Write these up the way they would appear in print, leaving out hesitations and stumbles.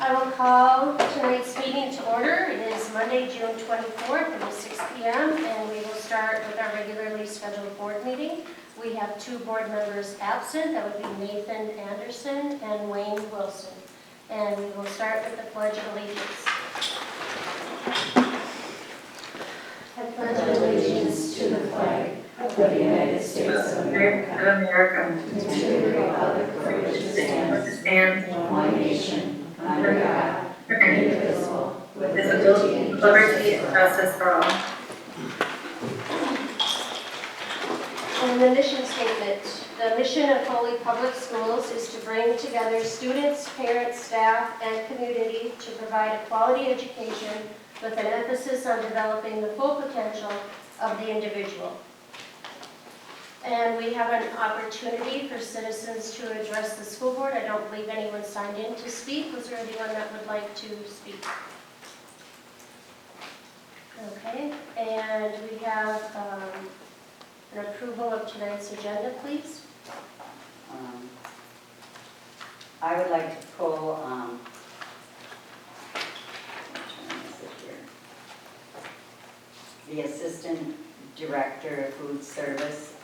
I will call tonight's meeting to order. It is Monday, June 24th, it is 6 p.m., and we will start with our regularly scheduled board meeting. We have 2 board members absent. That would be Nathan Anderson and Wayne Wilson. And we will start with the Pledge of Allegiance. I pledge allegiance to the flag of the United States of America, and to the republic for which it stands, one nation, under God, indivisible, with liberty and justice for all. And the mission statement. The mission of Foley Public Schools is to bring together students, parents, staff, and community to provide a quality education with an emphasis on developing the full potential of the individual. And we have an opportunity for citizens to address the school board. I don't believe anyone signed in to speak. Was there anyone that would like to speak? Okay, and we have an approval of tonight's agenda, please. I would like to pull the Assistant Director of Food Service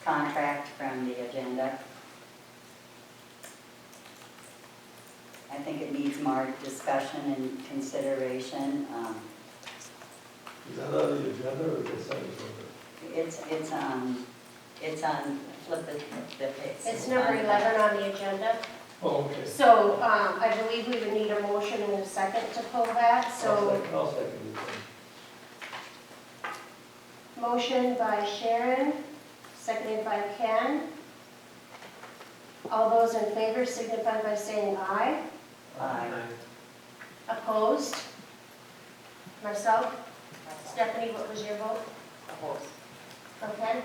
contract from the agenda. I think it needs more discussion and consideration. Is that on the agenda or the consent agenda? It's on flip the page. It's number 11 on the agenda. Oh, okay. So I believe we would need a motion in a second to pull that. So I'll second it. motion by Sharon, seconded by Ken. All those in favor signify by saying aye. Aye. Opposed? Myself? Stephanie, what was your vote? Opposed. Okay.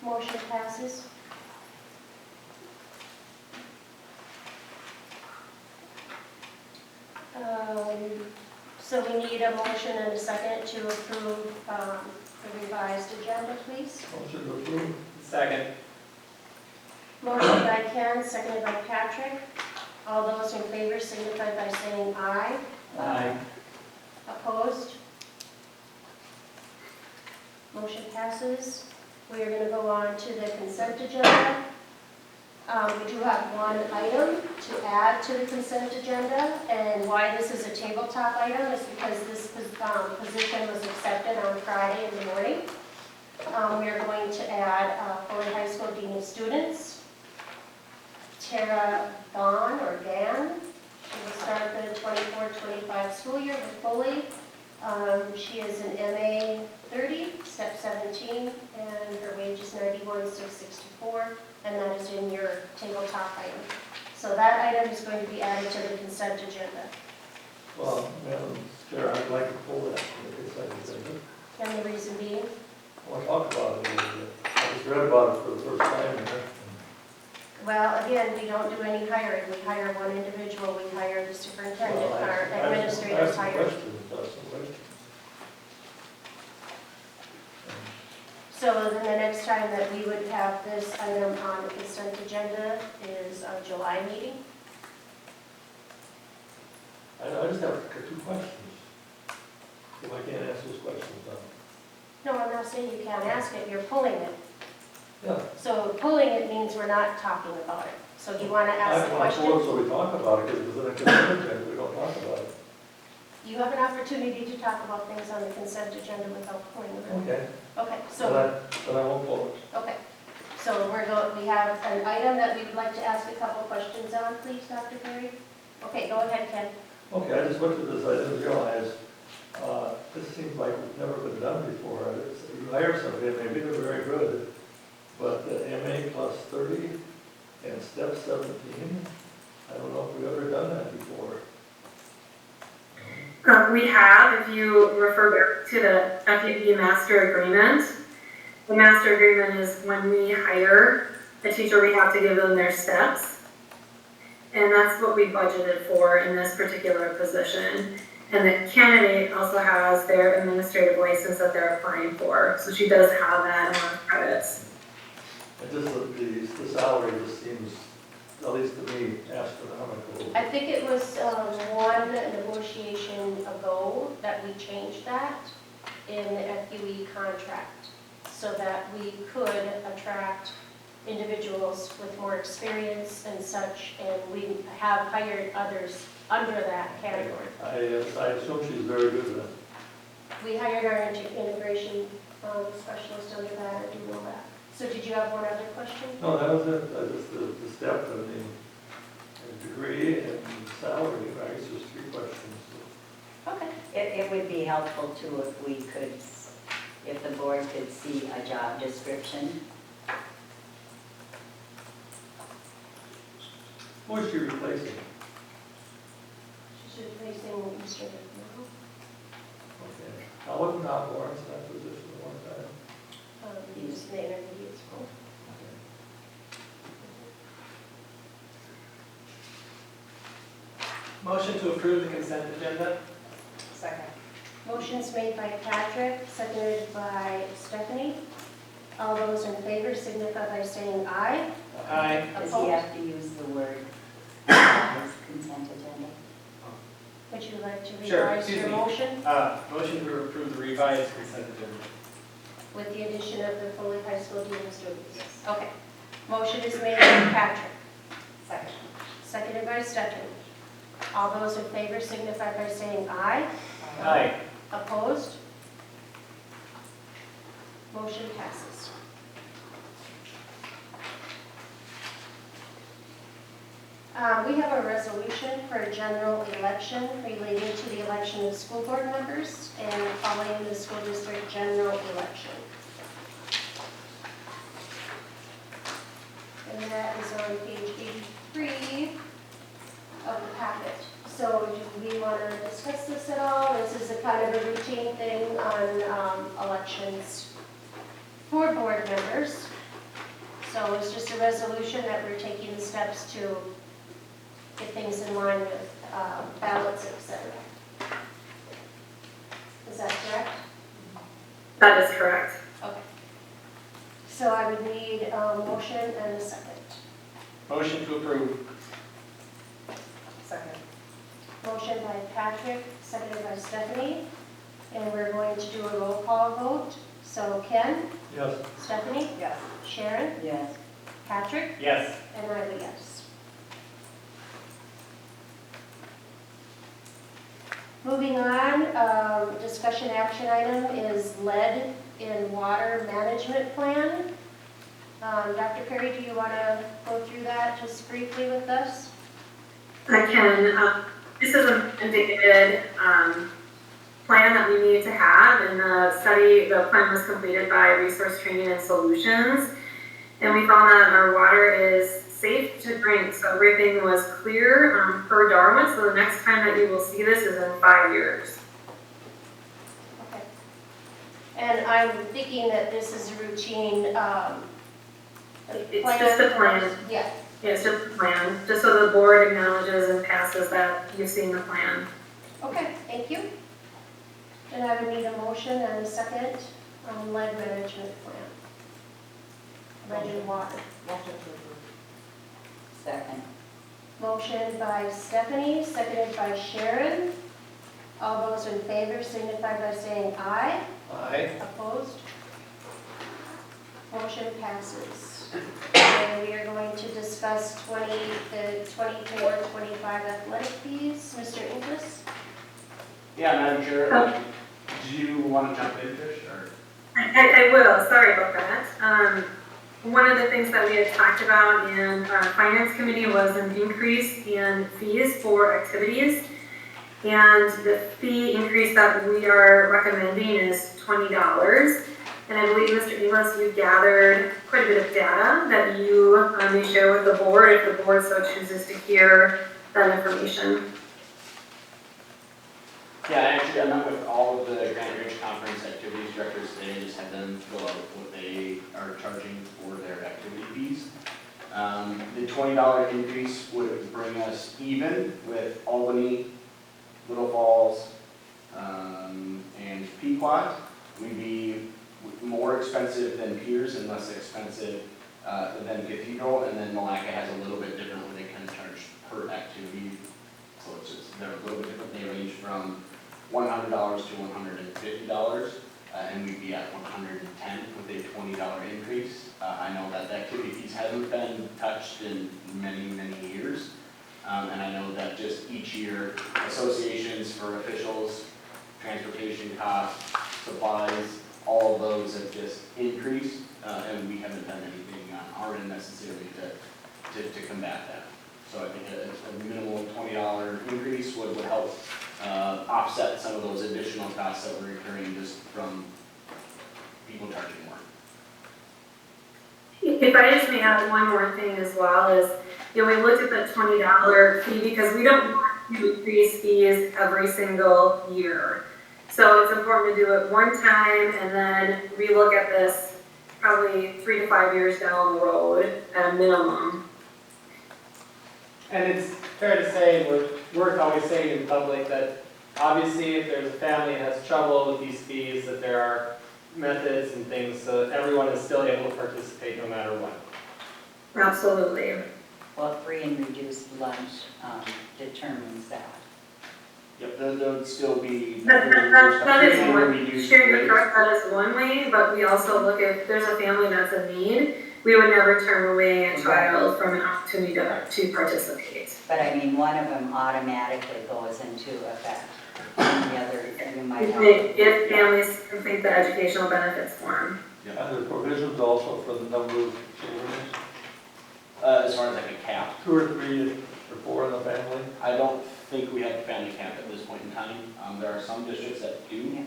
Motion passes. So we need a motion and a second to approve the revised agenda, please. Motion to approve. Second. Motion by Ken, seconded by Patrick. All those in favor signify by saying aye. Aye. Opposed? Motion passes. We are going to go on to the consent agenda. We do have one item to add to the consent agenda, and why this is a tabletop item is because this position was accepted on Friday in the morning. We are going to add Foley High School Dean of Students, Tara Gahn or Gann. She will start the 24-25 school year with Foley. She is an MA 30, step 17, and her wage is $91,664, and that is in your tabletop item. So that item is going to be added to the consent agenda. Well, Madam Chair, I'd like to pull that from the consent agenda. And the reason being? I want to talk about it a little bit. I just read about it for the first time here. Well, again, we don't do any hiring. We hire one individual. We hire the superintendent. Our administrators hire. So then the next time that we would have this item on the consent agenda is our July meeting. I just have 2 questions. If I can't answer those questions, No, I'm not saying you can't ask it. You're pulling it. yeah. So pulling it means we're not talking about it. So do you want to ask the I want to pull it question? so we talk about it, because if it's in a consent agenda, we don't talk about it. You have an opportunity to talk about things on the consent agenda without pulling them. Okay. Okay, But so, I won't pull it. okay. So we have an item that we would like to ask a couple questions on, please, Dr. Perry. Okay, go ahead, Ken. Okay, I just looked at this, I didn't realize, this seems like it's never been done before. You hire somebody, maybe they're very good, but the MA plus 30 and step 17, I don't know if we've ever done that before. We have, if you refer to the FUE master agreement. The master agreement is when we hire a teacher, we have to give them their steps. And that's what we budgeted for in this particular position. And the candidate also has their administrative license that they're applying for. So she does have that amount of credits. And just the salary just seems, at least to me, astronomical. think it was one negotiation ago that we changed that in the FUE contract so that we could attract individuals with more experience and such, and we have hired others under that category. I assume she's very good then. We hired our integration specialist under that, I do know that. So did you have one other question? No, that was it, just the step, I mean, degree and salary, right, it's just 3 questions. Okay. It would be helpful too if we could, if the board could see a job description. Who is she replacing? She's replacing Mr. Hickman. Okay. I wasn't on Lawrence in that position at one time. He was the intermediate school. Motion to approve the consent agenda? Second. Motion's made by Patrick, seconded by Stephanie. All those in favor signify by saying aye. Aye. Does he Opposed? have to use the word consent agenda? Would you like to Sure, revise excuse your me. motion Motion to approve the revised consent agenda. with the addition of the Foley High School dean students? Okay. Motion is made by Patrick, Second. seconded by Stephanie. All those in favor signify by saying aye. Aye. Opposed? Motion passes. We have a resolution for a general election relating to the election of school board members and following the school district general election. And that is on page 83 of the packet. So do we want to discuss this at all? This is a kind of a routine thing on elections for board members. So it's just a resolution that we're taking the steps to get things in line with ballots, et cetera. Is that correct? That is correct. Okay. So I would need a motion and a second. Motion to approve. Second. Motion by Patrick, seconded by Stephanie. And we're going to do a roll call vote. So Ken, Yes. Stephanie, Yes. Sharon, Yes. Patrick, Yes. and I vote yes. Moving on, discussion action item is lead in water management plan. Dr. Perry, do you want to go through that just briefly with us? I can, this is a mandated plan that we need to have, and the plan was completed by Resource Training and Solutions, and we found that our water is safe to drink, so everything was clear per Darwin, so the next time that you will see this is in 5 years. Okay. And I'm thinking that this is a routine It's just a plan. Yeah. Yeah, it's just a plan, just so the board acknowledges and passes that you've seen the plan. Okay, thank you. And I would need a motion and a second on lead management plan. Lead in water. Second. Motion by Stephanie, seconded by Sharon. All those in favor signify by saying aye. Aye. Opposed? Motion passes. And we are going to discuss the 24-25 athletic fees. Mr. Inglis? Yeah, Madam Chair, do you want to jump in, Trish, or? I will, sorry about that. One of the things that we had talked about in our finance committee was an increase in fees for activities. And the fee increase that we are recommending is $20. And I believe, Mr. Inglis, you gathered quite a bit of data that you may share with the board if the board so chooses to hear that information. Yeah, actually, I met with all of the Grand Ridge Conference activities directors today, just had them fill out what they are charging for their activity fees. The $20 increase would bring us even with Albany, Little Falls, and Pequot. We'd be more expensive than Pierce and less expensive than Cathedral, and then Malacca has a little bit different where they can charge per activity $100 to $150, and we'd be at 110 with a $20 increase. I know that the activity fees hasn't been touched in many, many years. And I know that just each year, associations for officials, transportation costs, supplies, all of those have just increased, and we haven't done anything on our end necessarily to combat that. So I think a minimal $20 increase would help offset some of those additional costs that we're incurring just from people charging more. If I just may add one more thing as well is, we looked at the $20 fee because we don't want to increase fees every single year. So it's important to do it one time and then relook at this probably 3 to 5 years down the road at a minimum. And it's fair to say, we're always saying in public that obviously if there's a family that has trouble with these fees, that there are methods and things so that everyone is still able to participate no matter what. Absolutely. Well, free and reduced lunch determines that. Yep, there would still be. That is one, reduced sure, you're rates. correct, that is one way, but we also look at, if there's a family that's in need, we would never turn away a child from an opportunity to participate. But I mean, one of them automatically goes into effect, and the other, you might have. If families think the educational benefits for them. And the provisions also for the number of children, As far as like a cap, 2 or 3 or 4 in the family. I don't think we have a family cap at this point in time. There are some districts that do.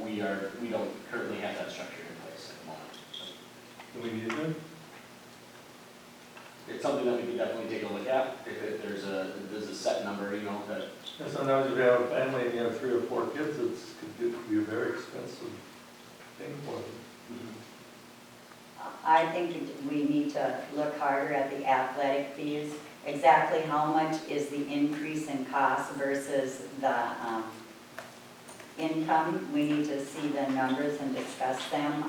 We don't currently have that structure in place at the moment. Do we need to? It's something that we could definitely take a look at, if there's a set number, that. And sometimes if you have a family and you have 3 or 4 kids, it could be a very expensive thing for them. I think we need to look harder at the athletic fees. Exactly how much is the increase in cost versus the income? We need to see the numbers and discuss them.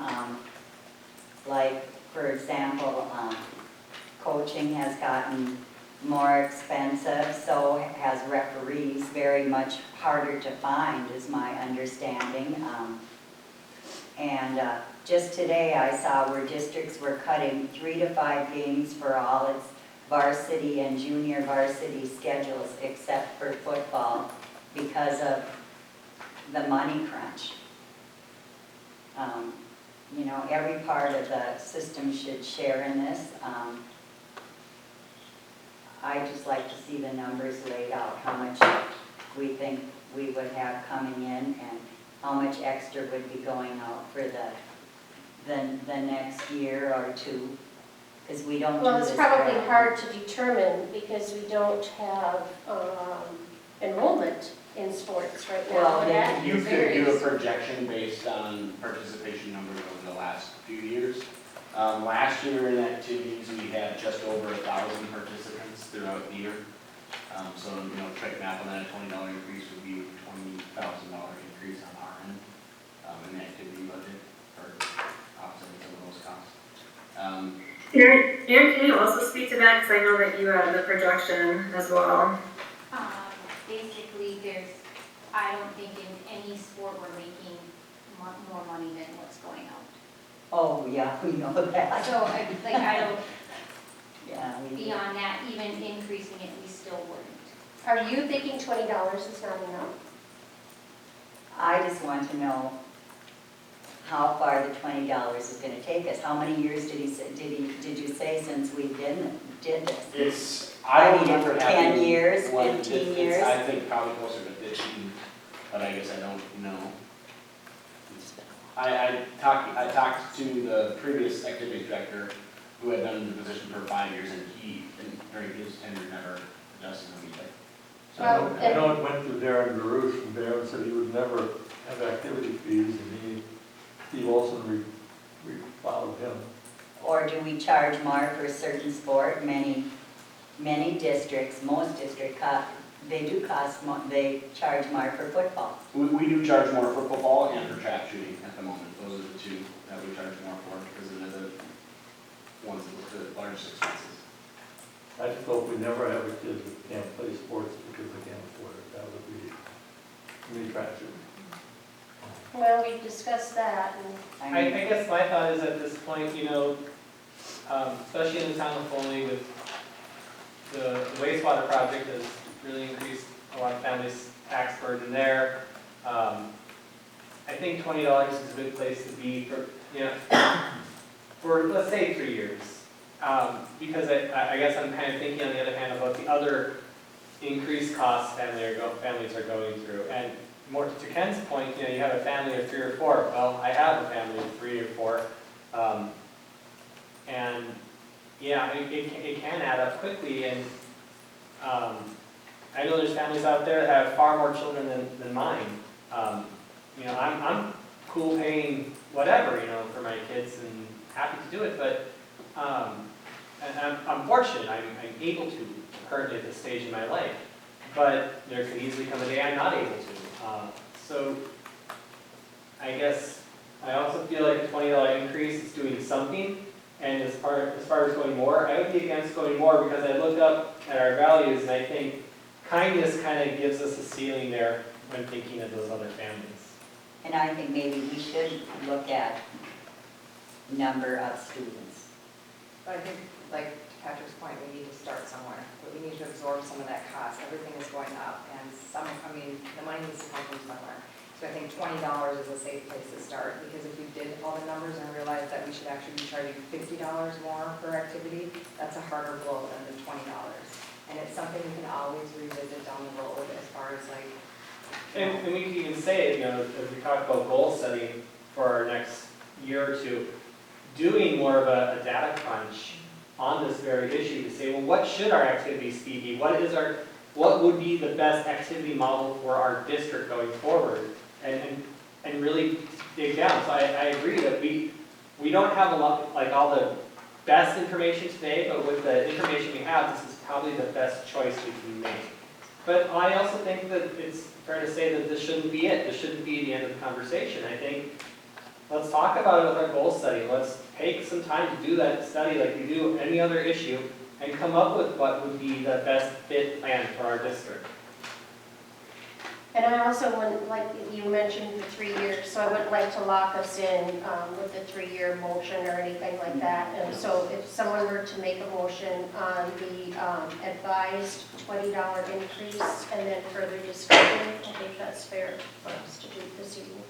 Like, for example, coaching has gotten more expensive, so has referees, very much harder to find is my understanding. And just today I saw where districts were cutting 3 to 5 games for all its varsity and junior varsity schedules except for football because of the money crunch. Every part of the system should share in this. I just like to see the numbers laid out, how much we think we would have coming in and how much extra would be going out for the next year or two, because we don't do Well, this it's probably very hard to determine because we don't have enrollment in sports right now. Well, and that You could do a varies. projection based on participation numbers over the last few years. Last year in activities, we had just over 1,000 participants throughout the year. So, quick math on that, a $20 increase would be a $20,000 increase on our end in the activity budget for offsetting some of those costs. Erin, can you also speak to that? Because I know that you have the projection as well. Basically, I don't think in any sport we're making more money than what's going out. Oh, yeah, we know that. So, I don't, Yeah, we do. beyond that, even increasing it, we still wouldn't. Are you thinking $20 is not enough? I just want to know how far the $20 is going to take us. How many years did you say since we did this? I don't mean, remember 10 having years, one. 15 years? I think probably closer to 15, but I guess I don't know. I talked to the previous activities director who had been in the position for 5 years, and he, during his tenure, never adjusted them either. So Well, I know it went to Darren DeRusse, and Darren said he would never have activity fees, and Steve Olson followed him. Or do we charge more for a certain sport? Many districts, most districts, they charge more for football. we do charge more for football and for trap shooting at the moment. Those are the two that we charge more for because they're the ones with the largest expenses. I just hope we never have a kid that can't play sports because they can't afford it. That would be Need traction. Well, we discussed that, and I I mean, guess my thought is at this point, you know, especially in the town of Foley with the wastewater project has really increased a lot of families' tax burden there. I think $20 is a good place to be for, you know, for, let's say, 3 years. Because I guess I'm kind of thinking on the other hand about the other increased costs families are going through. And more to Ken's point, you know, you have a family of 3 or 4. Well, I have a family of 3 or 4. And yeah, it can add up quickly. And I know there's families out there that have far more children than mine. You know, I'm cool paying whatever, you know, for my kids and happy to do it, but and I'm fortunate, I'm able to currently at this stage in my life, but there could easily come a day I'm not able to. So I guess I also feel like a $20 increase is doing something, and as far as going more, I would be against going more because I look up at our values and I think kindness kind of gives us a ceiling there when thinking of those other families. and I think maybe we should look at number of students. But I think, like to Patrick's point, we need to start somewhere, but we need to absorb some of that cost. Everything is going up, and the money needs to come from somewhere. So I think $20 is a safe place to start, because if we did all the numbers and realized that we should actually be charging $50 more per activity, that's a harder blow than the $20. And it's something we can always revisit down the road as far as like. And we can even say, you know, as we talk about goal setting for our next year or two, doing more of a data crunch on this very issue to say, well, what should our activities be? What would be the best activity model for our district going forward? And really dig down. So I agree that we don't have a lot, like all the best information today, but with the information we have, this is probably the best choice we can make. But I also think that it's fair to say that this shouldn't be it. This shouldn't be the end of the conversation. I think let's talk about it with our goal setting. Let's take some time to do that study like we do any other issue and come up with what would be the best fit plan for our district. And I also wouldn't, like you mentioned, the 3 years, so I wouldn't like to lock us in with the 3-year motion or anything like that. And so if someone were to make a motion on the advised $20 increase and then further discussion, I think that's fair for us to do this evening.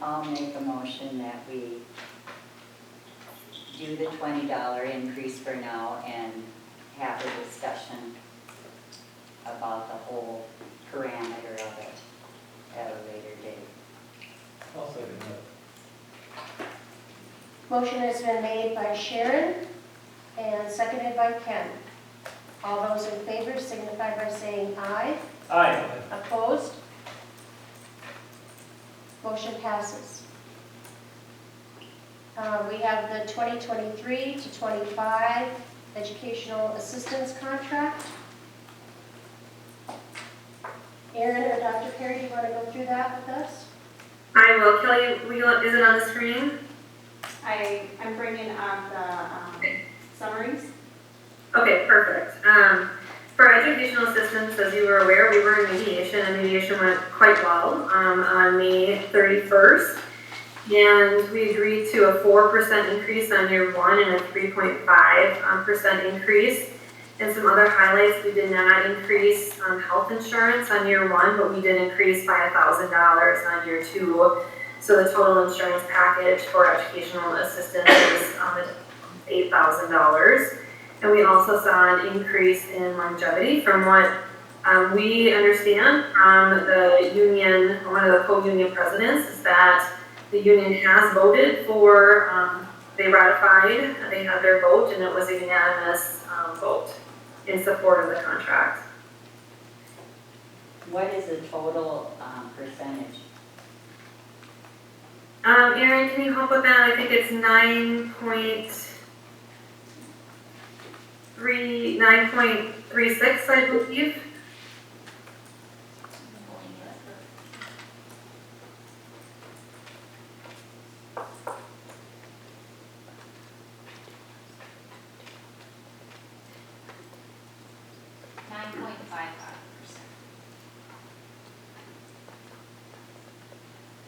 I'll make a motion that we do the $20 increase for now and have a discussion about the whole parameter of it at a later date. I'll second that. Motion has been made by Sharon and seconded by Ken. All those in favor signify by saying aye. Aye. Opposed? Motion passes. We have the 2023 to 25 educational assistance contract. Erin or Dr. Perry, do you want to go through that with us? I will. Kelly, is it on the screen? I'm bringing up the summaries. Okay, perfect. For educational assistance, as you were aware, we were in mediation, and mediation went quite well on May 31st. And we agreed to a 4% increase on year 1 and a 3.5% increase. And some other highlights, we did not increase health insurance on year 1, but we did increase by $1,000 on year 2. So the total insurance package for educational assistance is $8,000. And we also saw an increase in longevity from what we understand from the union, one of the co-union presidents, is that the union has voted for, they ratified, they had their vote, and it was a unanimous vote in support of the contract. What is the total percentage? Erin, can you help with that? I think it's 9.36, I believe.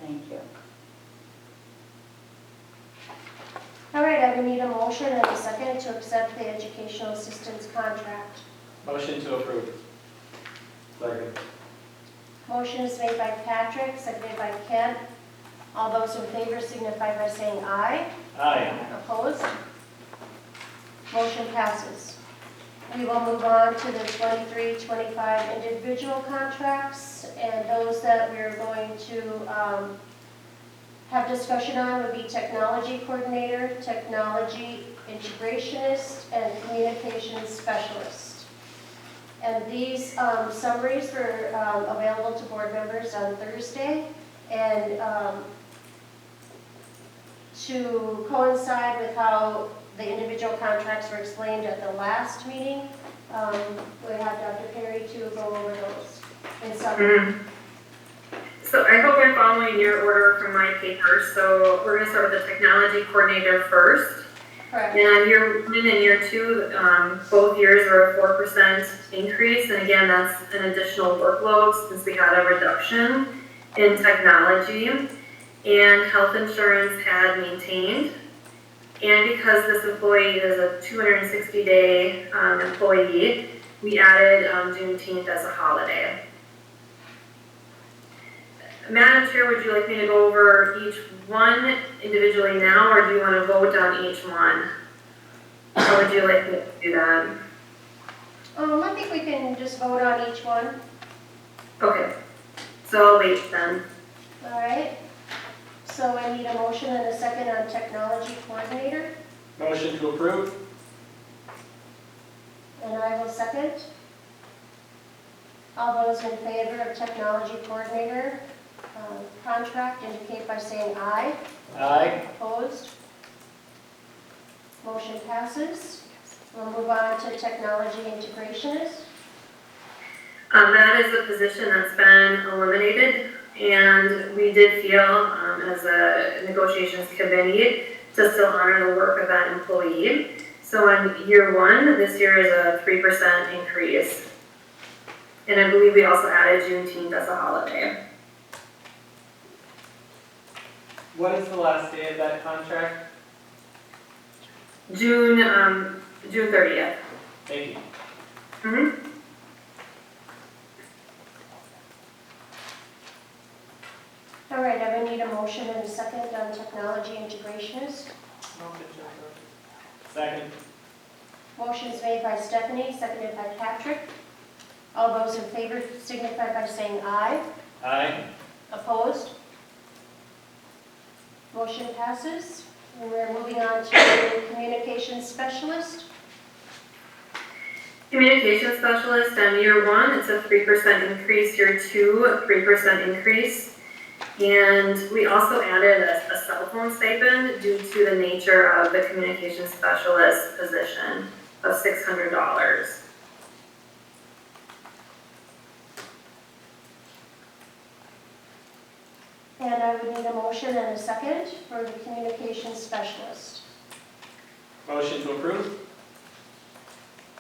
Thank you. All right, I would need a motion and a second to accept the educational assistance contract. Motion to approve. Second. Motion is made by Patrick, seconded by Kent. All those in favor signify by saying aye. Aye. Opposed? Motion passes. We will move on to the 23-25 individual contracts, and those that we're going to have discussion on would be technology coordinator, technology integrationist, and communications specialist. And these summaries were available to board members on Thursday, and to coincide with how the individual contracts were explained at the last meeting, we have Dr. Perry to go over those in summary. So I hope I'm following your order from my paper. So we're gonna start with the technology coordinator first. Correct. And year 1 and year 2, both years were a 4% increase. And again, that's an additional workload since we had a reduction in technology. And health insurance had maintained. And because this employee is a 260-day employee, we added Juneteenth as a holiday. Madam Chair, would you like me to go over each one individually now, or do you want to vote on each one? Or would you like me to do that? I think we can just vote on each one. Okay, so I'll wait then. All right. So I need a motion and a second on technology coordinator, Motion to approve. and I will second. All those in favor of technology coordinator contract indicate by saying aye. Aye. Opposed? Motion passes. We'll move on to technology integrationist. That is a position that's been eliminated, and we did feel, as a negotiations committee, to still honor the work of that employee. So in year 1, this year is a 3% increase. And I believe we also added Juneteenth as a holiday. What is the last day of that contract? June 30th. Thank you. Mm-hmm. All right, I would need a motion and a second on technology integrationist. Second. Motion is made by Stephanie, seconded by Patrick. All those in favor signify by saying aye. Aye. Opposed? Motion passes. And we're moving on to communications specialist. Communication specialist, year 1, it's a 3% increase, year 2, a 3% increase. And we also added a cell phone stipend due to the nature of the communication specialist position of $600. And I would need a motion and a second for the communications specialist. Motion to approve.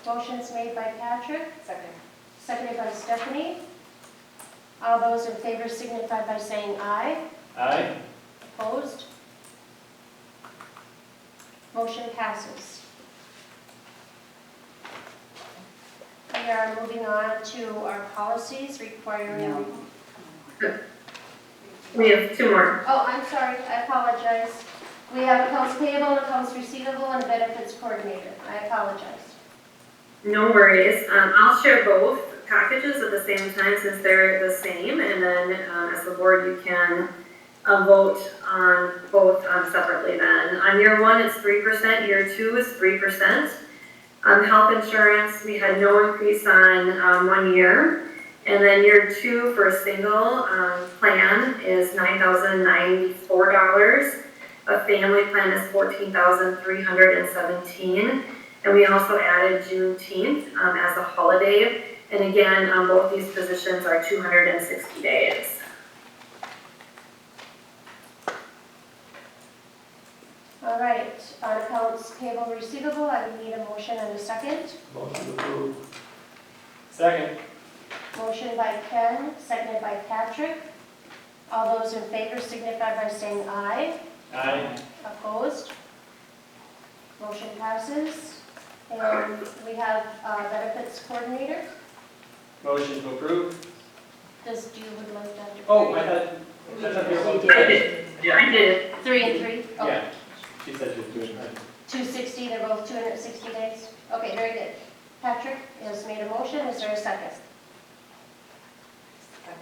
Motion's made by Patrick, Second. seconded by Stephanie. All those in favor signify by saying aye. Aye. Opposed? Motion passes. We are moving on to our policies requiring... No. We have 2 more. Oh, I'm sorry, I apologize. We have accounts payable, accounts receivable, and benefits coordinator. I apologize. No worries. I'll share both packages at the same time since they're the same, and then as the board you can vote on both separately then. On year 1 it's 3%, year 2 is 3%. Health insurance, we had no increase on 1 year. And then year 2 for a single plan is $9,094. A family plan is $14,317. And we also added Juneteenth as a holiday. And again, both these positions are 260 days. All right, on accounts payable receivable, I would need a motion and a second. Motion approved. Second. Motion by Ken, seconded by Patrick. All those in favor signify by saying aye. Aye. Opposed? Motion passes. And we have benefits coordinator. Motion to approve. Do you would like Dr. Oh, I thought you were You one. did. I did. 3 and 3? Okay. Yeah, she said she was doing that. 260, they're both 260 days? Okay, very good. Patrick has made a motion, is there a second? Okay.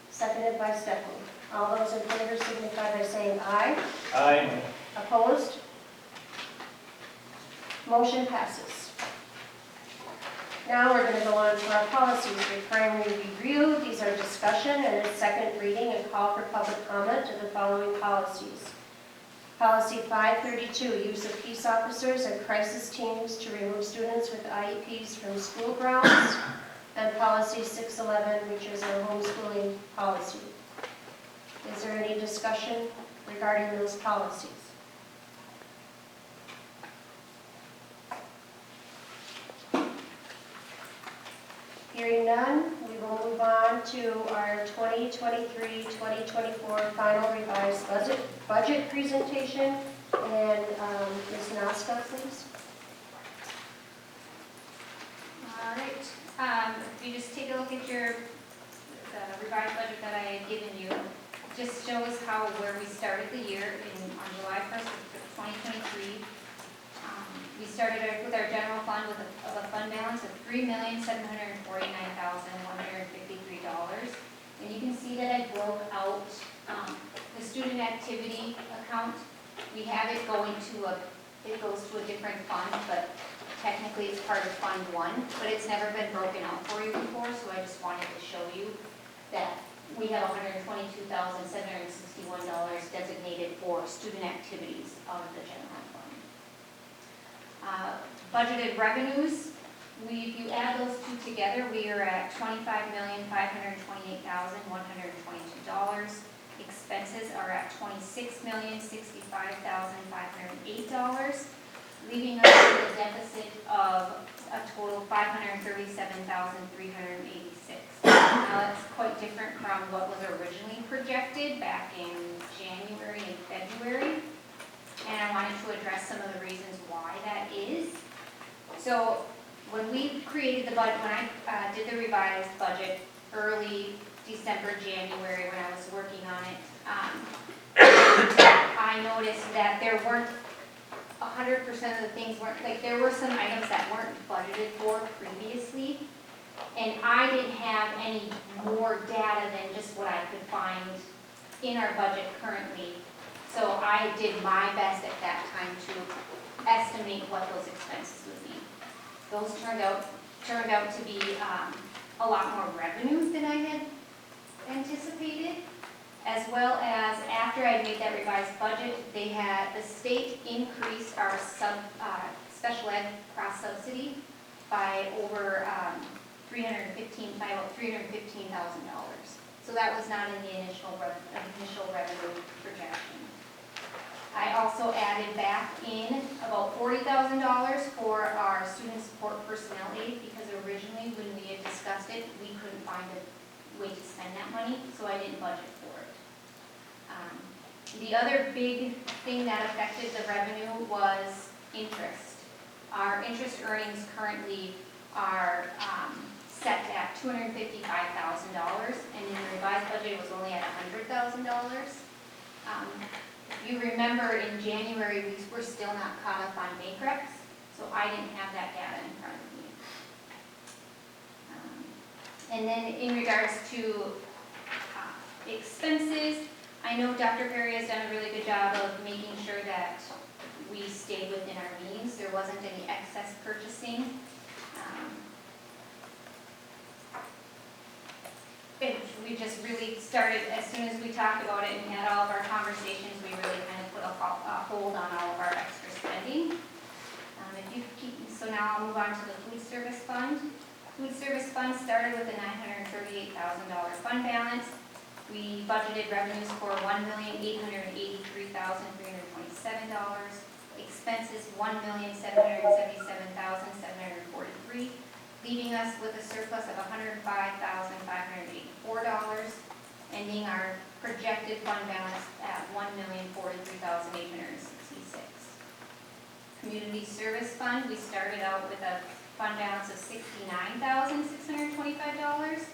Seconded by Stephanie. All those in favor signify by saying aye. Aye. Opposed? Motion passes. Now we're going to go on to our policies for primary review. These are discussion and a second reading and call for public comment of the following policies. Policy 532, use of peace officers and crisis teams to remove students with IEPs from school grounds. And policy 611, which is our homeschooling policy. Is there any discussion regarding those policies? Hearing none, we will move on to our 2023-2024 final revised budget presentation. And Ms. Noska, please. All right, if you just take a look at the revised budget that I had given you, just shows where we started the year on July 1st of 2023. We started with our general fund of a fund balance of $3,749,153. And you can see that I broke out the student activity account. We have it going it goes to a different fund, but technically it's part of Fund 1, but it's never been broken out for you before, so I just wanted to show you that we have $122,761 designated for student activities out of the general fund. Budgeted revenues, if you add those two together, we are at $25,528,122. Expenses are at $26,065,508, leaving us with a deficit of a total of $537,386. Now that's quite different from what was originally projected back in January and February. And I wanted to address some of the reasons why that is. So when we created the budget, when I did the revised budget early December, January, when I was working on it, I noticed that there weren't 100% of the things weren't, like there were some items that weren't budgeted for previously. And I didn't have any more data than just what I could find in our budget currently. So I did my best at that time to estimate what those expenses would be. Those turned out to be a lot more revenue than I had anticipated, as well as after I made that revised budget, the state increased our special ed cross subsidy by over $315,000. So that was not in the initial revenue projection. I also added back in about $40,000 for our student support personnel aid, because originally when we had discussed it, we couldn't find a way to spend that money, so I didn't budget for it. The other big thing that affected the revenue was interest. Our interest earnings currently are set at $255,000, and in the revised budget it was only at $100,000. If you remember, in January, we were still not caught up on Makerex, so I didn't have that data in front of me. And then in regards to expenses, I know Dr. Perry has done a really good job of making sure that we stayed within our means. There wasn't any excess purchasing. We just really started, as soon as we talked about it and had all of our conversations, we really kind of put a hold on all of our extra spending. So now I'll move on to the food service fund. Food service fund started with a $938,000 fund balance. We budgeted revenues for $1,883,327. Expenses $1,777,743. Leaving us with a surplus of $105,584. ending our projected fund balance at $1,043,866. Community Service Fund, we started out with a fund balance of $69,625.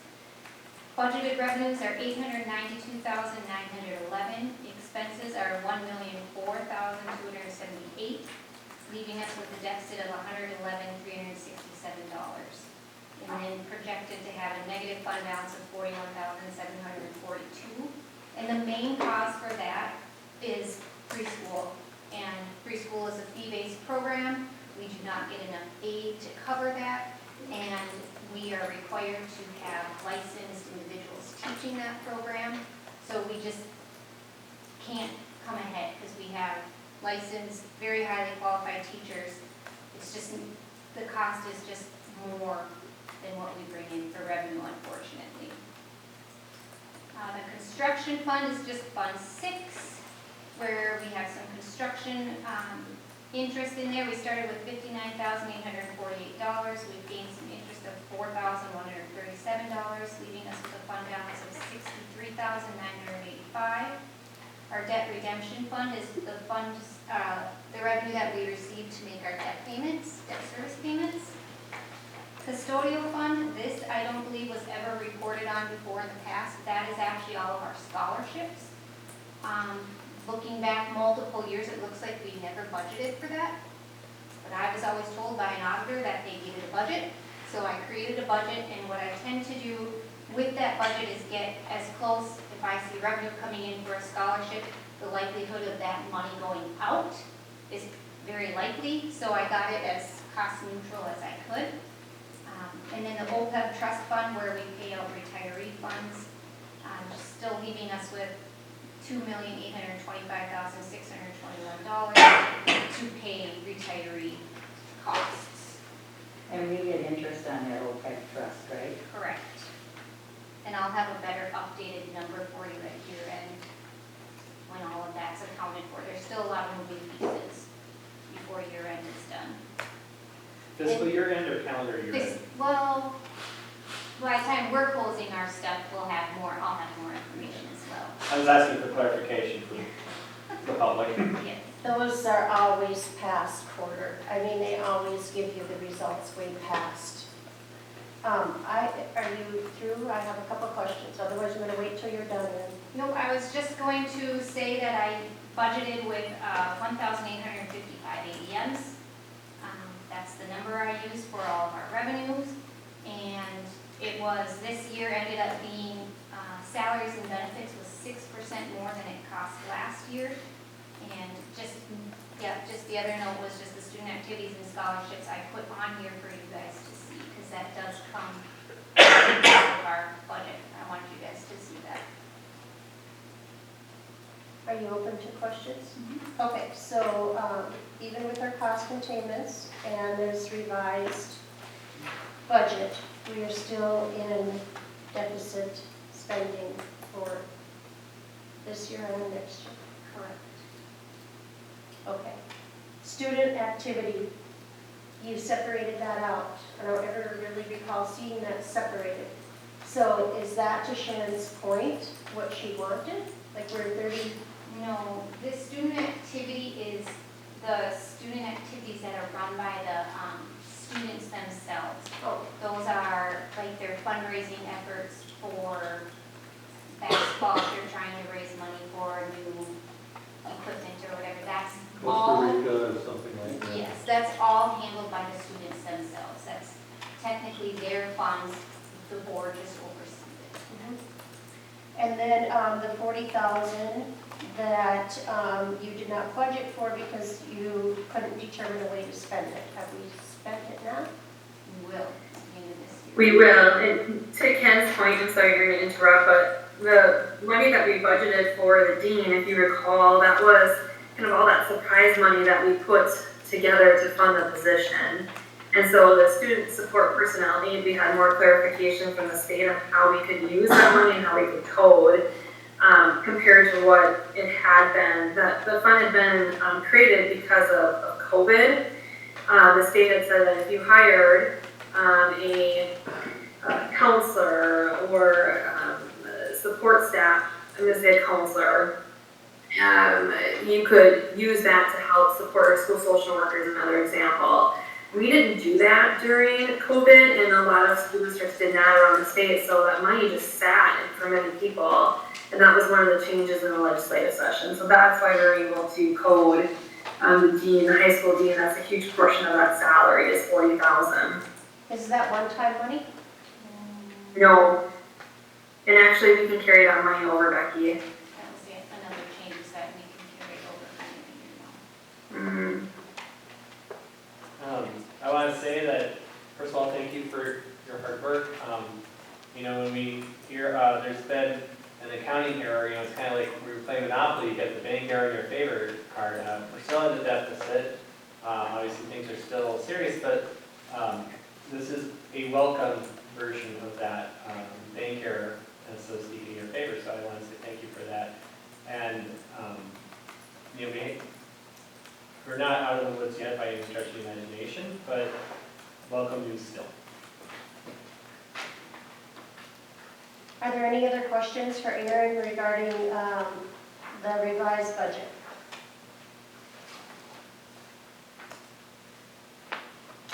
Budgeted revenues are $892,911. Expenses are $1,004,278, leaving us with a deficit of $111,367. And then projected to have a negative fund balance of $41,742. And the main cause for that is preschool. And preschool is a fee-based program. We do not get enough aid to cover that. And we are required to have licensed individuals teaching that program. So we just can't come ahead because we have licensed, very highly qualified teachers. It's just, the cost is just more than what we bring in for revenue, unfortunately. The construction fund is just Fund 6, where we have some construction interest in there. We started with $59,848. We've gained some interest of $4,137, leaving us with a fund balance of $63,985. Our debt redemption fund is the fund, the revenue that we receive to make our debt payments, debt service payments. Custodial fund, this I don't believe was ever reported on before in the past. That is actually all of our scholarships. Looking back multiple years, it looks like we never budgeted for that. But I was always told by an auditor that they needed a budget. So I created a budget, and what I tend to do with that budget is get as close, if I see revenue coming in for a scholarship, the likelihood of that money going out is very likely. So I got it as cost neutral as I could. And then the OPEB trust fund, where we pay out retiree funds, still leaving us with $2,825,621 to pay retiree costs. And we get interest on that OPEC trust, right? Correct. And I'll have a better updated number for you at year end when all of that's accounted for. There's still a lot of moving pieces before year end is done. Fiscal year end or calendar year end? Well, by the time we're closing our stuff, I'll have more information as well. I was asking for clarification for the public. Yes. Those are always past quarter. I mean, they always give you the results way past. Are you through? I have a couple questions, otherwise I'm gonna wait till you're done then. Nope, I was just going to say that I budgeted with 1,855 ADMs. That's the number I used for all of our revenues. And it was, this year ended up being, salaries and benefits was 6% more than it cost last year. And just the other note was just the student activities and scholarships I put on here for you guys to see, because that does come out of our budget. I want you guys to see that. Are you open to questions? Okay, so even with our cost containments and this revised budget, we are still in deficit spending for this year and next year. Correct. Okay. Student activity, you separated that out. I don't ever really recall seeing that separated. So is that to Shannon's point, what she wanted? Like we're 30? No, the student activity is the student activities that are run by the students themselves. Oh, Those are like their fundraising efforts for basketball, if you're trying to raise money for new equipment or whatever. That's all. Costa Rica or something like that. Yes, that's all handled by the students themselves. That's technically their funds. The board just oversees it. and then the 40,000 that you did not budget for because you couldn't determine a way to spend it. Have we spent it now? We will at the end of this year. We will, and to Ken's point, I'm sorry you're gonna interrupt, but the money that we budgeted for the dean, if you recall, that was kind of all that surprise money that we put together to fund the position. And so the student support personnel need, we had more clarification from the state on how we could use that money and how we could code, compared to what it had been. The fund had been created because of COVID. The state had said that if you hired a counselor or support staff staff, a Ms. Ed counselor. You could use that to help support our school social workers, another example. We didn't do that during COVID, and a lot of school districts did not around the state, so that money just sat for many people. And that was one of the changes in the legislative session. So that's why we're able to code the dean, the high school dean, that's a huge portion of that salary is $40,000. Is that one-time money? No. And actually, we can carry that money over, Becky. That was another change that we can carry over. Mm-hmm. I want to say that, first of all, thank you for your hard work. When we hear there's been an accounting error, it's kind of like we were playing Monopoly, you get the bank error in your favor card. We're still in the deficit. Obviously, things are still serious, but this is a welcome version of that bank error, and so speaking in your favor. So I want to say thank you for that. And we're not out of the woods yet by any stretch of the imagination, but welcome news still. Are there any other questions for Aaron regarding the revised budget?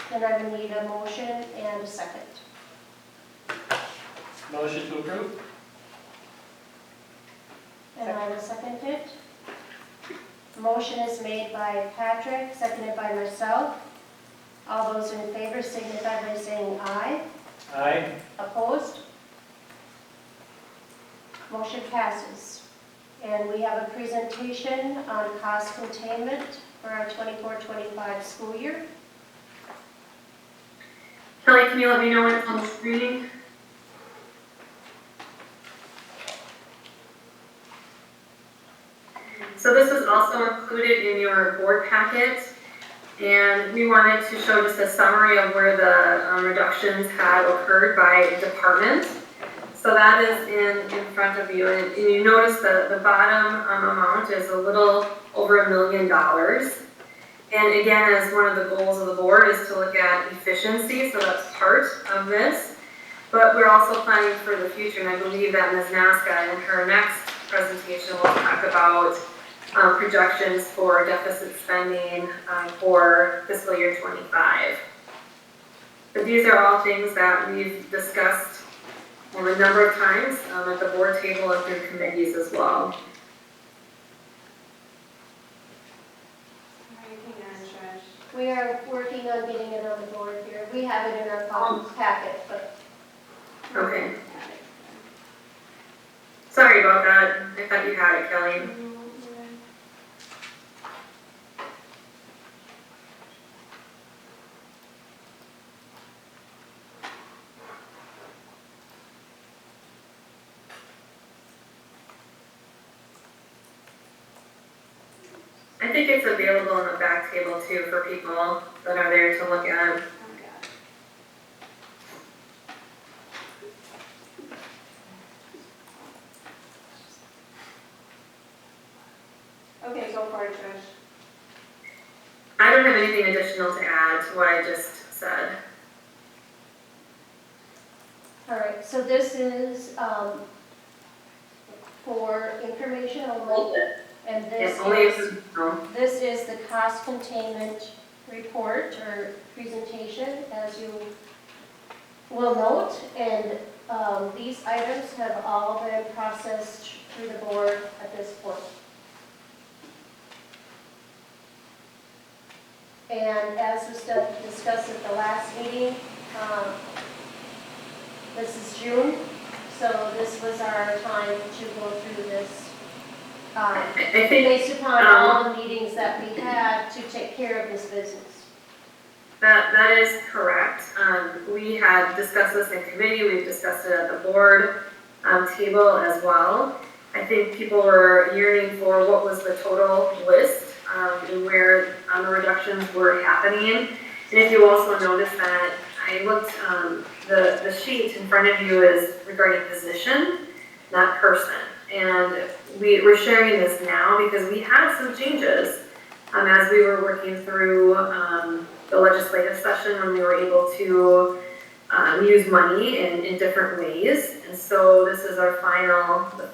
Then I would need a motion and a second. Motion to approve? And I will second it. Motion is made by Patrick, seconded by myself. All those in favor signify by saying aye. Aye. Opposed? Motion passes. And we have a presentation on cost containment for our 24-25 school year. Kelly, can you let me know when it's on the screen? So this was also included in your board packet, and we wanted to show just a summary of where the reductions had occurred by department. So that is in front of you, and you notice the bottom amount is a little over $1 million. And again, as one of the goals of the board is to look at efficiency, so that's part of this. But we're also planning for the future, and I believe that Ms. Nazca in her next presentation will talk about projections for deficit spending for fiscal year 25. But these are all things that we've discussed a number of times at the board table and through committees as well. We are working on getting it on the board here. We have it in our packet, but. Okay. Sorry about that. I thought you had it, Kelly. I think it's available on the back table too for people that are there to look at. Okay, go for it, Trish. I don't have anything additional to add to what I just said. All right, so this is for information only, and Yes, only if, this is the cost containment report or presentation, as you will note, and these items have all been processed through the board at this point. And as was discussed at the last meeting, this is June, so this was our time to go through this. I think based upon all the meetings that we had to take care of this business. that is correct. We had discussed this in committee, we've discussed it at the board table as well. I think people were yearning for what was the total list and where the reductions were happening. And if you also notice that I looked, the sheet in front of you is regarding position, not person. And we're sharing this now because we had some changes as we were working through the legislative session when we were able to use money in different ways. And so this is the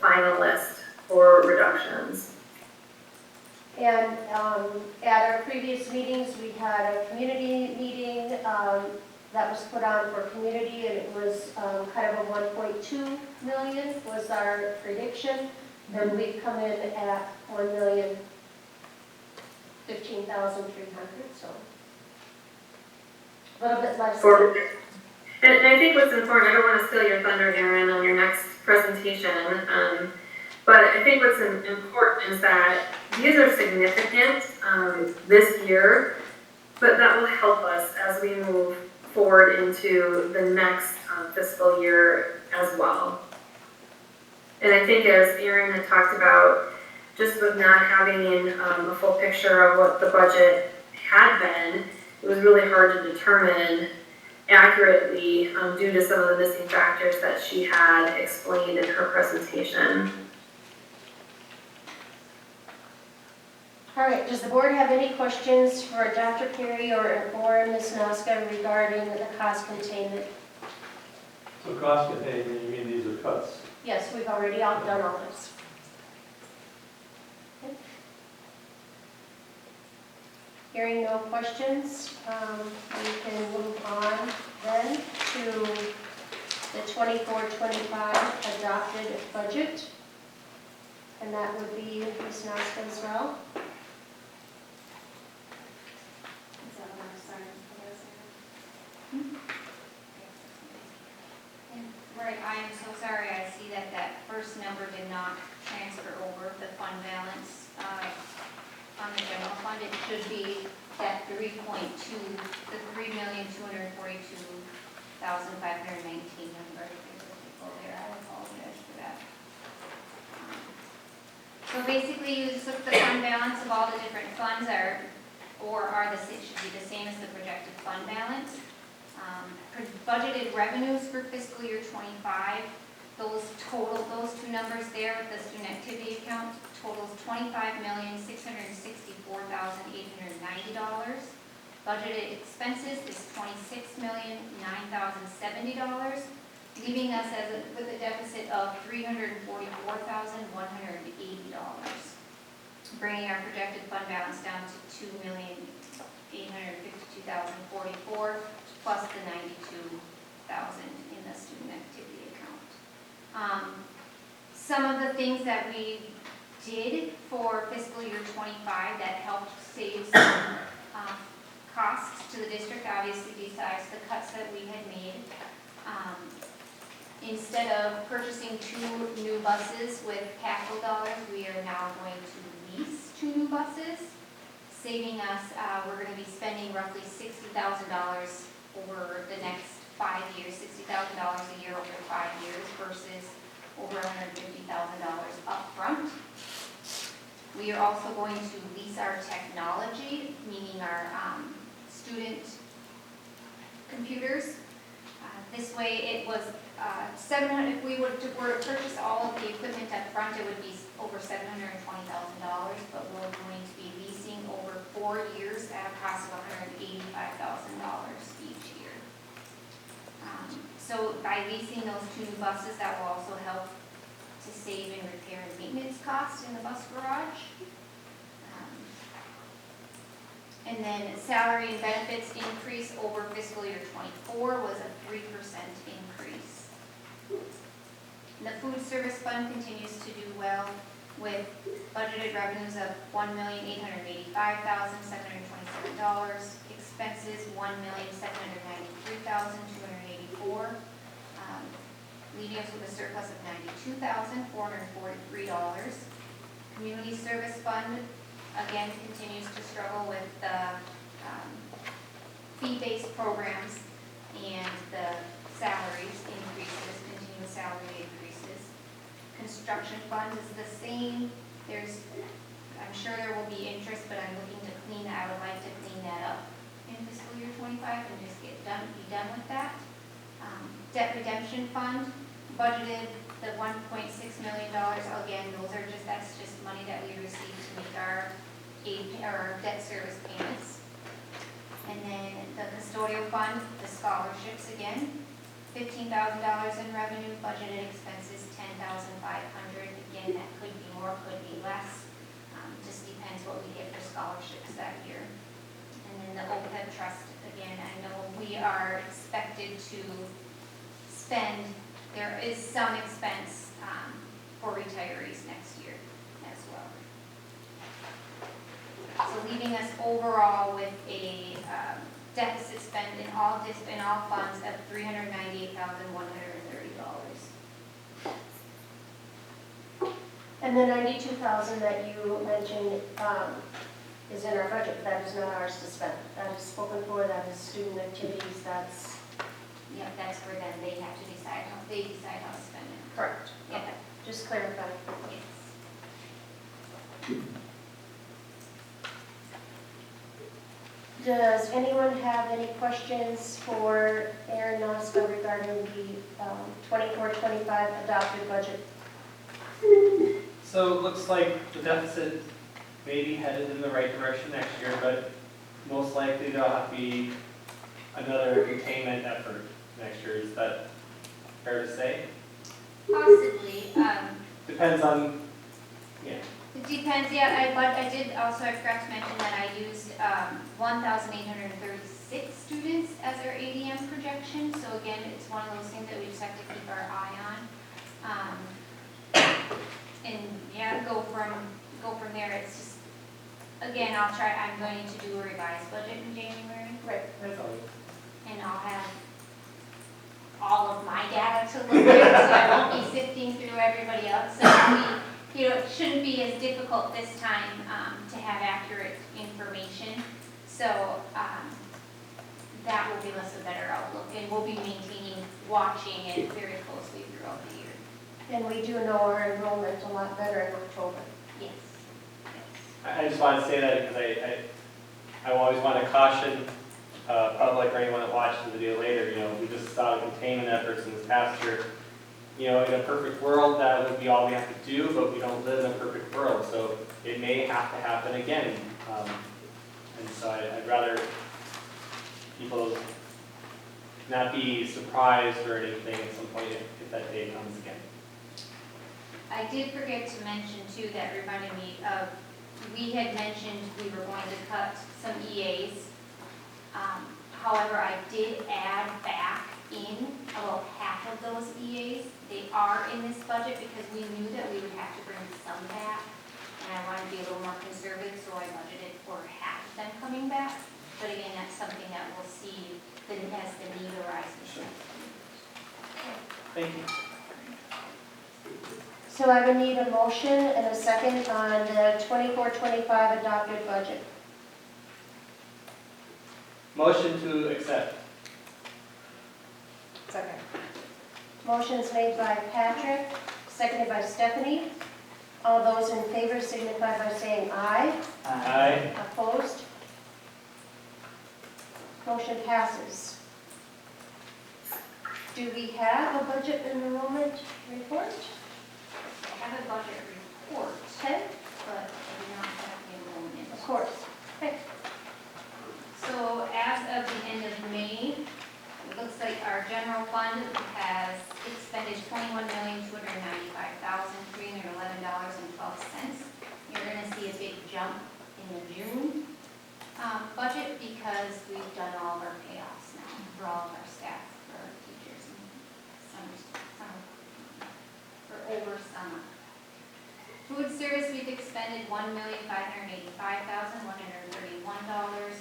final list for reductions. And at our previous meetings, we had a community meeting that was put on for community, and it was kind of a 1.2 million was our prediction. And we've come in at 1,015,300, so a little bit less. And I think what's important, I don't want to steal your thunder, Erin, on your next presentation, but I think what's important is that these are significant this year, but that will help us as we move forward into the next fiscal year as well. And I think as Erin had talked about, just with not having a full picture of what the budget had been, it was really hard to determine accurately due to some of the missing factors that she had explained in her presentation. All right, does the board have any questions for Dr. Carey or Ms. Noska regarding the cost containment? So cost containment, you mean these are cuts? Yes, we've already all done all this. Okay. Hearing no questions, we can move on then to the 24-25 adopted budget. And that would be Ms. Noska as well. Right, I am so sorry, I see that that first number did not transfer over the fund balance on the general fund. It should be that 3.2, the 3,242,519 number. Go there, I apologize for that. So basically, you just look at the fund balance of all the different funds should be the same as the projected fund balance. Budgeted revenues for fiscal year 25, those two numbers there with the student activity account totals $25,664,890. Budgeted expenses is $26,009,070, leaving us with a deficit of $344,180, bringing our projected fund balance down to $2,852,044. Plus the $92,000 in the student activity account. Some of the things that we did for fiscal year 25 that helped save some costs to the district, obviously besides the cuts that we had made. Instead of purchasing 2 new buses with capital dollars, we are now going to lease 2 new buses, saving us, we're going to be spending roughly $60,000 over the next 5 years, $60,000 a year over 5 years versus over $150,000 upfront. We are also going to lease our technology, meaning our student computers. This way it was $700, if we were to purchase all of the equipment up front, it would be over $720,000, but we're going to be leasing over 4 years at a cost of $185,000 each year. So by leasing those 2 new buses, that will also help to save in repair and maintenance costs in the bus garage. And then salary and benefits increase over fiscal year 24 was a 3% increase. The food service fund continues to do well with budgeted revenues of $1,885,727, expenses $1,793,284, leaving us with a surplus of $92,443. Community service fund again continues to struggle with the fee-based programs and the salaries increases, continuous salary increases. Construction fund is the same. I'm sure there will be interest, but I'm looking to clean that. I would like to clean that up in fiscal year 25 and just be done with that. Debt redemption fund, budgeted the $1.6 million. Again, that's just money that we received to make our debt service payments. And then the custodial fund, the scholarships again. $15,000 in revenue, budgeted expenses $10,500. Again, that could be more, could be less. Just depends what we get for scholarships that year. And then the OPEB trust, again, I know we are expected to spend, there is some expense for retirees next year as well. So leaving us overall with a deficit spend in all funds of $398,130. And the 92,000 that you mentioned is in our budget, that is not ours to spend. That is spoken for, that is student activities, that's. Yep, that's for them, they have to decide how to spend it. Correct. Yep, Just clarify. yes. Does anyone have any questions for Aaron Noska regarding the 24-25 adopted budget? So it looks like the deficit may be headed in the right direction next year, but most likely there'll have to be another containment effort next year. Is that fair to say? Possibly, Depends on, yeah. it depends, yeah, but I did also, I forgot to mention that I used 1,836 students as our ADM projection, so again, it's one of those things that we just have to keep our eye on. And yeah, go from there, it's just, again, I'm going to do a revised budget in January, Right. That's all. and I'll have all of my data to look at, so I won't be sifting through everybody else. So it shouldn't be as difficult this time to have accurate information. So that will give us a better outlook, and we'll be watching it very closely throughout the year. And we do know our enrollment a lot better in October. Yes. I just want to say that because I always want to caution public or anyone that watches the video later, we just saw the containment efforts in this past year. In a perfect world, that would be all we have to do, but we don't live in a perfect world, so it may have to happen again. And so I'd rather people not be surprised or anything at some point if that day comes again. I did forget to mention too, that reminded me of, we had mentioned we were going to cut some EAs. However, I did add back in about half of those EAs. They are in this budget because we knew that we would have to bring some back. And I wanted to be a little more conservative, so I budgeted for half of them coming back. But again, that's something that we'll see as the need arises. Thank you. So I would need a motion and a second on the 24-25 adopted budget. Motion to accept. Second. Motion is made by Patrick, seconded by Stephanie. All those in favor signify by saying aye. Aye. Opposed? Motion passes. Do we have a budget enrollment report? I have a budget report, Okay, but I do not have the enrollment. of course. Okay. So as of the end of May, it looks like our general fund has expended $21,295,311.12. You're going to see a big jump in the June budget because we've done all of our payoffs now for all of our staff, for our teachers, and for over summer. Food service, we've expended $1,585,131.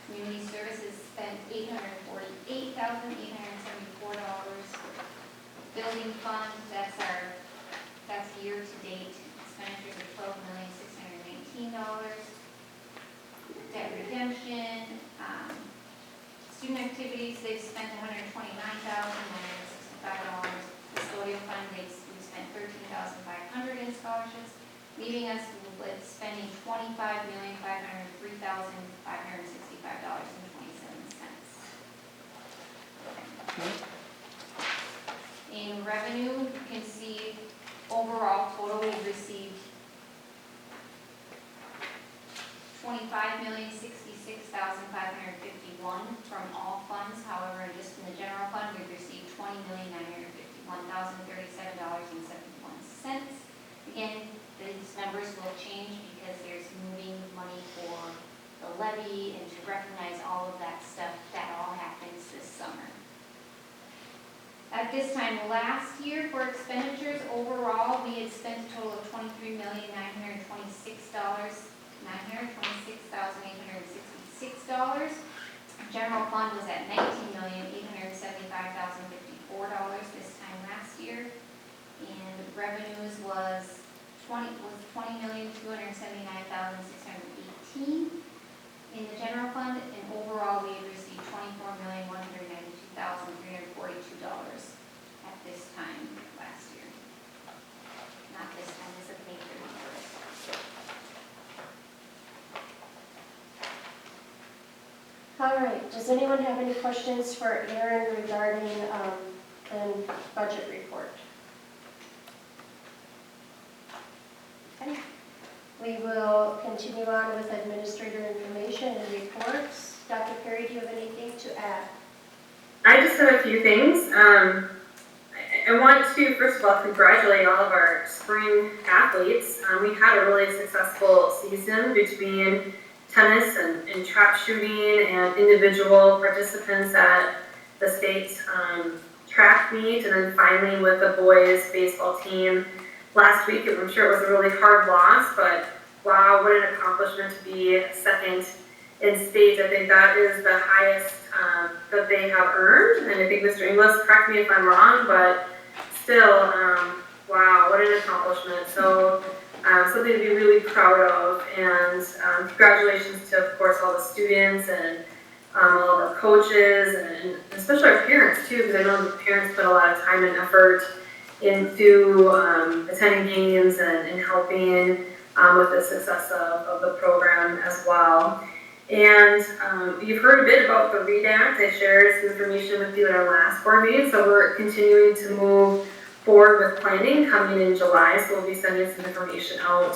Community services spent $848,874. Building fund, that's year-to-date expenditures of $12,619. Debt redemption, student activities, they've spent $129,965. Custodial fund, we spent $13,500 in scholarships, leaving us with spending $25,503,565.27. In revenue, you can see overall total we've received $25,066,551 from all funds. However, just in the general fund, we've received $20,951,037.71. Again, these numbers will change because there's moving money for the levy and to recognize all of that stuff. That all happens this summer. At this time last year, for expenditures overall, we had spent a total of $23,926,866. General fund was at $19,875,054 this time last year. And revenues was $20,279,618 in the general fund, and overall we had received $24,192,342 at this time last year. Not this time, this is May 31st. All right, does anyone have any questions for Aaron regarding the budget report? Okay. We will continue on with administrator information and reports. Dr. Perry, do you have anything to add? I just have a few things. I want to, first of all, congratulate all of our spring athletes. We had a really successful season between tennis and track shooting and individual participants at the state track meet, and then finally with the boys baseball team last week. I'm sure it was a really hard loss, but wow, what an accomplishment to be second in state. I think that is the highest that they have earned, and I think Mr. Inglis, correct me if I'm wrong, but still, wow, what an accomplishment. So something to be really proud of, and congratulations to, of course, all the students and all of our coaches, and especially our parents too, because I know the parents put a lot of time and effort into attending games and helping with the success of the program as well. And you've heard a bit about the READ Act. I shared some information with you at our last board meeting, so we're continuing to move forward with planning coming in July, so we'll be sending some information out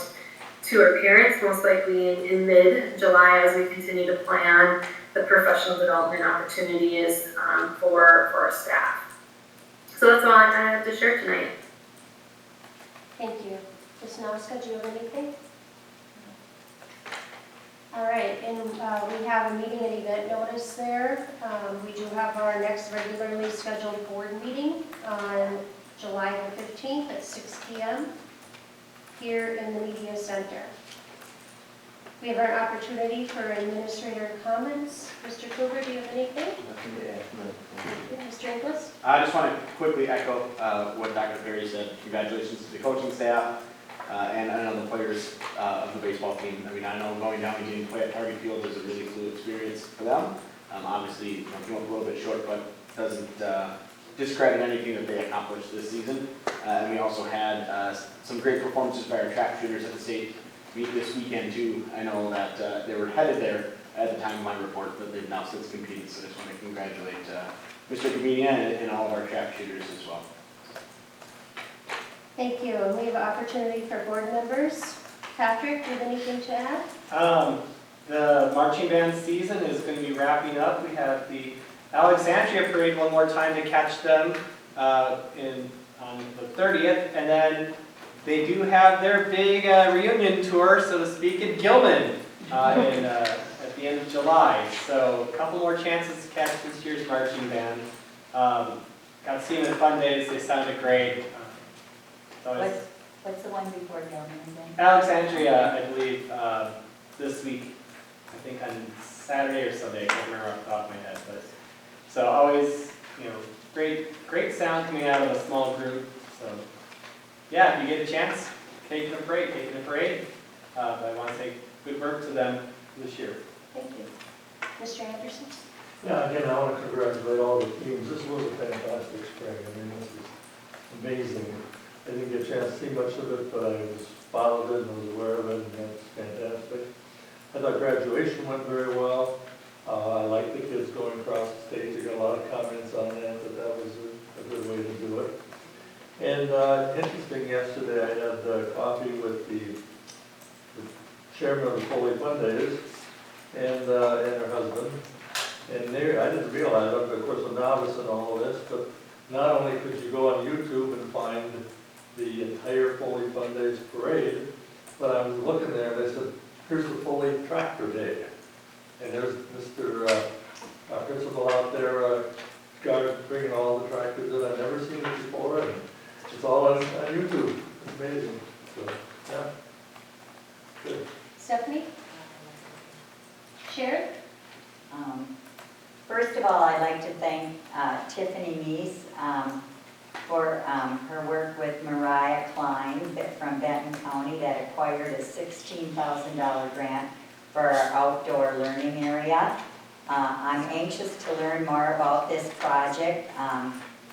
to our parents, most likely in mid-July, as we continue to plan the professional development opportunities for our staff. So that's all I have to share tonight. Thank you. Ms. Noska, do you have anything? All right, and we have a meeting and event notice there. We do have our next regularly scheduled board meeting on July the 15th at 6 p.m. here in the Media Center. We have our opportunity for administrator comments. Mr. Kruger, do you have anything? Nothing to add. Mr. Inglis? I just want to quickly echo what Dr. Perry said. Congratulations to the coaching staff and I know the players of the baseball team. I mean, I know going down and getting to play at Target Field is a really cool experience for them. Obviously, came up a little bit short, but doesn't discredit anything that they accomplished this season. And we also had some great performances by our track shooters at the state meet this weekend too. I know that they were headed there at the time of my report, but they've now since competed. So I just want to congratulate Mr. Gavinia and all of our track shooters as well. Thank you. And we have an opportunity for board members. Patrick, do you have anything to add? The marching band season is going to be wrapping up. We have the Alexandria Parade one more time to catch them on the 30th, and then they do have their big reunion tour, so to speak, in Gilman at the end of July. So a couple more chances to catch this year's marching band. Got to see them at Fun Days. They sounded great. What's the one before Gilman again? Alexandria, I believe, this week. I think on Saturday or Sunday. I can't remember off the top of my head, but so always, great sound coming out of a small group. So yeah, if you get a chance, taking a parade. But I want to say good work to them this year. Thank you. Mr. Anderson? Yeah, again, I want to congratulate all the teams. This was a fantastic spring. I mean, this is amazing. I didn't get a chance to see much of it, but I followed it and was aware of it, and that's fantastic. I thought graduation went very well. I like the kids going across the stage. I got a lot of comments on that was a good way to do it. And interesting, yesterday I had coffee with the chairman of the Foley Fun Days and her husband. And I didn't realize, I'm of course a novice in all of this, but not only could you go on YouTube and find the entire Foley Fun Days parade, but I was looking there and they said, here's the Foley Tractor Day. And there's Mr. Our principal out there, bringing all the tractors in. I've never seen it before, and it's all on YouTube. It's amazing. So, yeah. Good. Stephanie? Sharon? First of all, I'd like to thank Tiffany Meese for her work with Mariah Klein from Benton County that acquired a $16,000 grant for our outdoor learning area. I'm anxious to learn more about this project.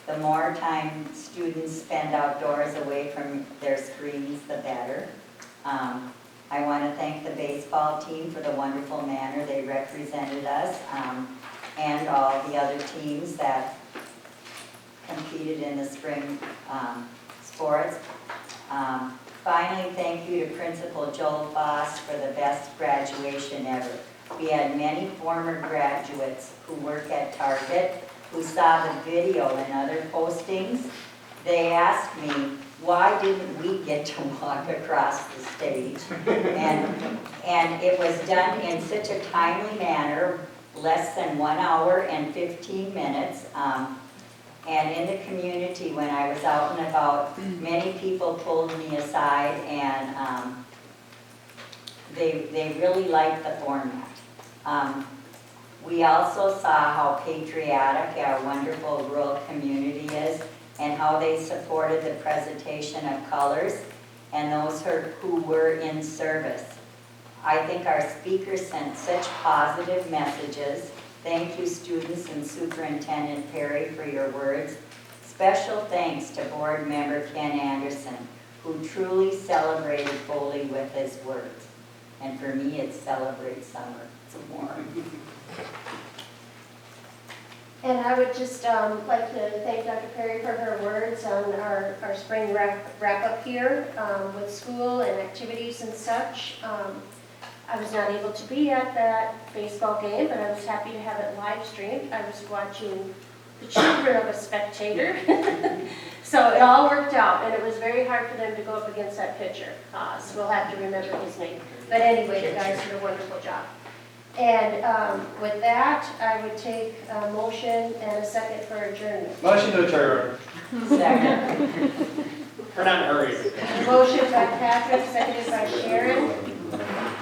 The more time students spend outdoors away from their screens, the better. I want to thank the baseball team for the wonderful manner they represented us, and all the other teams that competed in the spring sports. Finally, thank you to Principal Joel Foss for the best graduation ever. We had many former graduates who work at Target who saw the video and other postings. They asked me, why didn't we get to walk across the stage? And it was done in such a timely manner, less than 1 hour and 15 minutes. And in the community, when I was out and about, many people pulled me aside and they really liked the format. We also saw how patriotic our wonderful rural community is and how they supported the presentation of colors and those who were in service. I think our speakers sent such positive messages. Thank you, students and Superintendent Perry, for your words. Special thanks to Board Member Ken Anderson, who truly celebrated Foley with his words. And for me, it's Celebrate Summer some more. And I would just like to thank Dr. Perry for her words on our spring wrap-up here with school and activities and such. I was not able to be at that baseball game, but I was happy to have it live streamed. I was watching the children of a spectator. So it all worked out, and it was very hard for them to go up against that pitcher. So we'll have to remember his name. But anyway, the guys did a wonderful job. And with that, I would take a motion and a second for adjournment. Motion to adjourn. Second. We're not in a hurry. Motion by Patrick, seconded by Sharon.